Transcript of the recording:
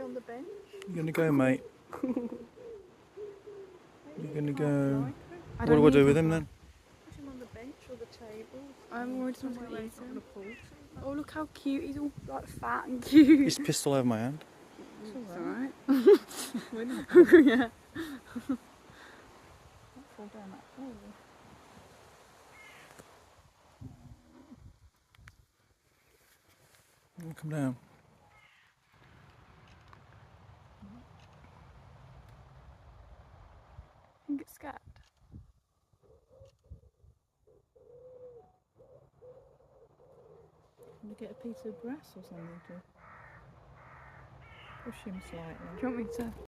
on the bench? You're gonna go, mate. You're gonna go. I What do I do with him then? Put him on the bench or the table. I'm worried someone's Somewhere going where to he's eat not him. going to fall to. Oh, look how cute. He's all like fat and cute. He's pissed all over my hand. It's alright. We're not Yeah. fall down that hole. Come down. You get scared. Can we get a piece of grass or something to push him slightly? Do you want me to?